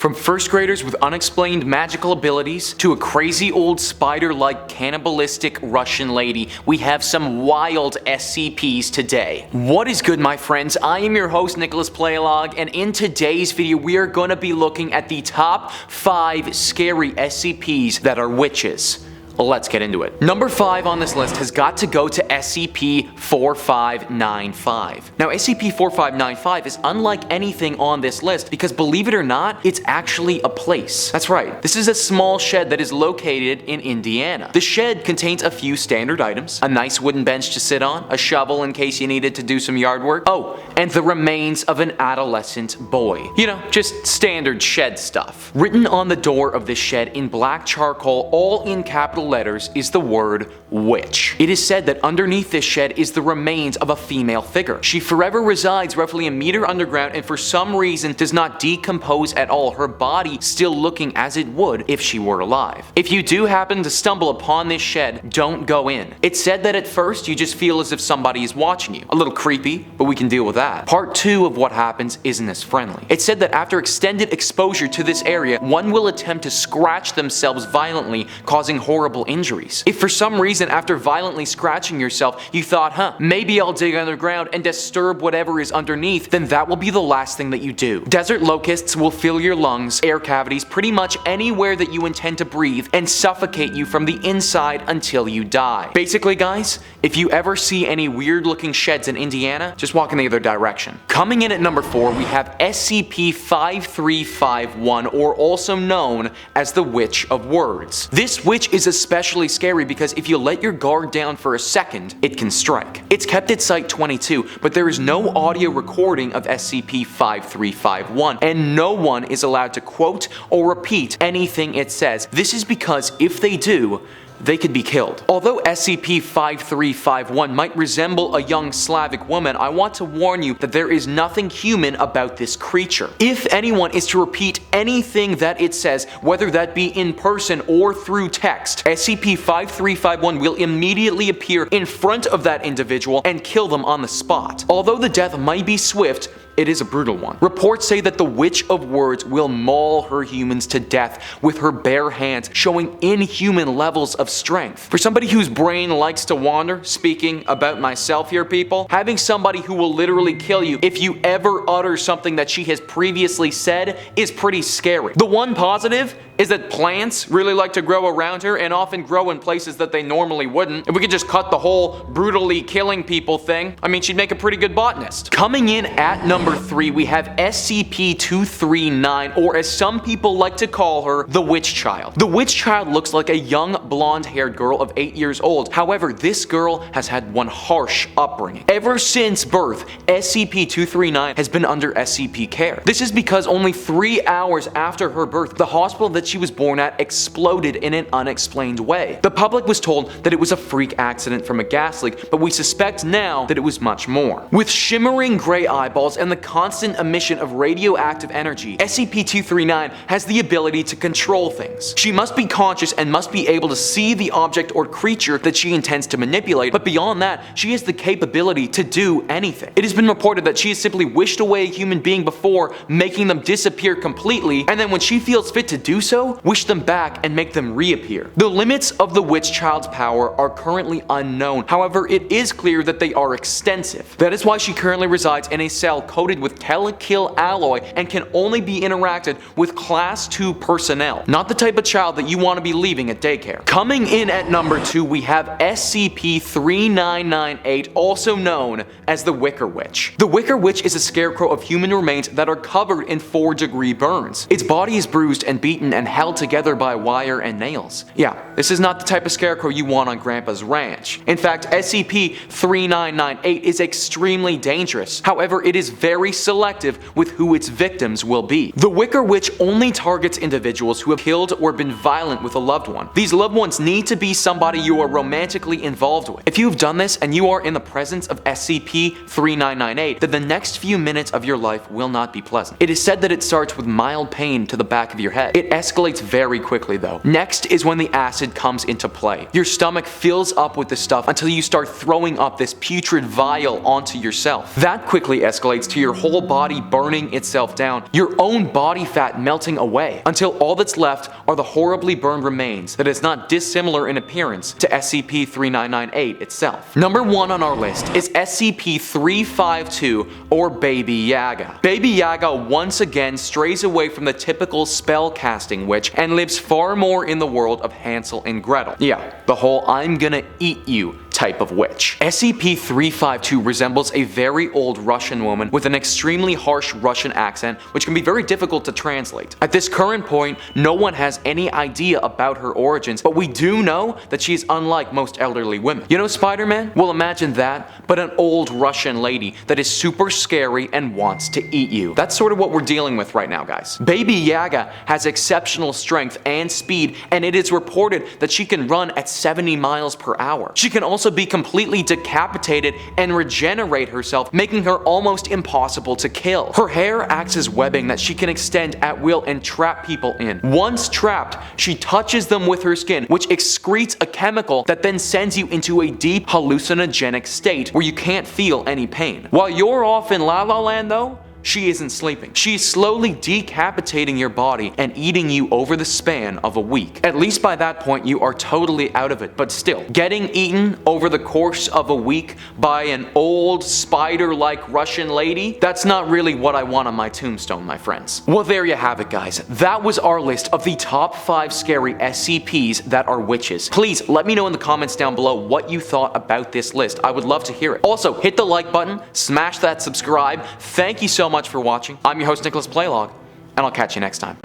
From first graders with unexplained magical abilities to a crazy old spider-like cannibalistic Russian lady, we have some wild SCPs today. What is good, my friends? I am your host, Nicholas Playlog, and in today's video we are going to be looking at the top 5 scary SCPs that are witches. Let's get into it. Number 5 on this list has got to go to SCP-4595. Now, SCP-4595 is unlike anything on this list because, believe it or not, it's actually a place. That's right. This is a small shed that is located in Indiana. The shed contains a few standard items, a nice wooden bench to sit on, a shovel in case you needed to do some yard work, oh, and the remains of an adolescent boy. You know, just standard shed stuff. Written on the door of this shed in black charcoal, all in capital letters, is the word witch. It is said that underneath this shed is the remains of a female figure. She forever resides roughly a meter underground and for some reason does not decompose at all, her body still looking as it would if she were alive. If you do happen to stumble upon this shed, don't go in. It's said that at first you just feel as if somebody is watching you. A little creepy, but we can deal with that. Part 2 of what happens isn't as friendly. It's said that after extended exposure to this area, one will attempt to scratch themselves violently, causing horrible injuries. If for some reason after violently scratching yourself you thought, maybe I'll dig underground and disturb whatever is underneath, then that will be the last thing that you do. Desert locusts will fill your lungs, air cavities, pretty much anywhere that you intend to breathe, and suffocate you from the inside until you die. Basically, guys, if you ever see any weird looking sheds in Indiana, just walk in the other direction. Coming in at number 4, we have SCP-5351, or also known as the Witch of Words. This witch is especially scary because if you let your guard down for a second, it can strike. It's kept at Site-22, but there is no audio recording of SCP-5351, and no one is allowed to quote or repeat anything it says. This is because if they do, they could be killed. Although SCP-5351 might resemble a young Slavic woman, I want to warn you that there is nothing human about this creature. If anyone is to repeat anything that it says, whether that be in person or through text, SCP-5351 will immediately appear in front of that individual and kill them on the spot. Although the death might be swift, it is a brutal one. Reports say that the Witch of Words will maul her humans to death with her bare hands, showing inhuman levels of strength. For somebody whose brain likes to wander, speaking about myself here, people, having somebody who will literally kill you if you ever utter something that she has previously said is pretty scary. The one positive is that plants really like to grow around her and often grow in places that they normally wouldn't. If we could just cut the whole brutally killing people thing, I mean, she'd make a pretty good botanist. Coming in at number 3, we have SCP-239, or as some people like to call her, the Witch Child. The Witch Child looks like a young blonde-haired girl of 8 years old. However, this girl has had one harsh upbringing. Ever since birth, SCP-239 has been under SCP care. This is because only 3 hours after her birth, the hospital that she was born at exploded in an unexplained way. The public was told that it was a freak accident from a gas leak, but we suspect now that it was much more. With shimmering gray eyeballs and the constant emission of radioactive energy, SCP-239 has the ability to control things. She must be conscious and must be able to see the object or creature that she intends to manipulate, but beyond that, she has the capability to do anything. It has been reported that she has simply wished away a human being before, making them disappear completely, and then when she feels fit to do so, wish them back and make them reappear. The limits of the Witch Child's power are currently unknown. However, it is clear that they are extensive. That is why she currently resides in a cell coated with telekill alloy and can only be interacted with Class 2 personnel. Not the type of child that you want to be leaving at daycare. Coming in at number 2, we have SCP-3998, also known as the Wicker Witch. The Wicker Witch is a scarecrow of human remains that are covered in 4-degree burns. Its body is bruised and beaten and held together by wire and nails. Yeah, this is not the type of scarecrow you want on Grandpa's ranch. In fact, SCP-3998 is extremely dangerous. However, it is very selective with who its victims will be. The Wicker Witch only targets individuals who have killed or been violent with a loved one. These loved ones need to be somebody you are romantically involved with. If you have done this and you are in the presence of SCP-3998, then the next few minutes of your life will not be pleasant. It is said that it starts with mild pain to the back of your head. It escalates very quickly though. Next is when the acid comes into play. Your stomach fills up with the stuff until you start throwing up this putrid vial onto yourself. That quickly escalates to your whole body burning itself down, your own body fat melting away, until all that's left are the horribly burned remains that is not dissimilar in appearance to SCP-3998 itself. Number 1 on our list is SCP-352, or Baby Yaga. Baby Yaga once again strays away from the typical spell-casting witch and lives far more in the world of Hansel and Gretel. Yeah, the whole "I'm gonna eat you" type of witch. SCP-352 resembles a very old Russian woman with an extremely harsh Russian accent, which can be very difficult to translate. At this current point, no one has any idea about her origins, but we do know that she is unlike most elderly women. You know Spider-Man? Well, imagine that, but an old Russian lady that is super scary and wants to eat you. That's sort of what we're dealing with right now, guys. Baby Yaga has exceptional strength and speed, and it is reported that she can run at 70 miles per hour. She can also be completely decapitated and regenerate herself, making her almost impossible to kill. Her hair acts as webbing that she can extend at will and trap people in. Once trapped, she touches them with her skin, which excretes a chemical that then sends you into a deep hallucinogenic state where you can't feel any pain. While you're off in La La Land though, she isn't sleeping. She's slowly decapitating your body and eating you over the span of a week. At least by that point, you are totally out of it, but still, getting eaten over the course of a week by an old spider-like Russian lady, that's not really what I want on my tombstone, my friends. Well, there you have it, guys. That was our list of the top 5 scary SCPs that are witches. Please let me know in the comments down below what you thought about this list. I would love to hear it. Also, hit the like button, smash that subscribe. Thank you so much for watching. I'm your host, Nicholas Playlog, and I'll catch you next time.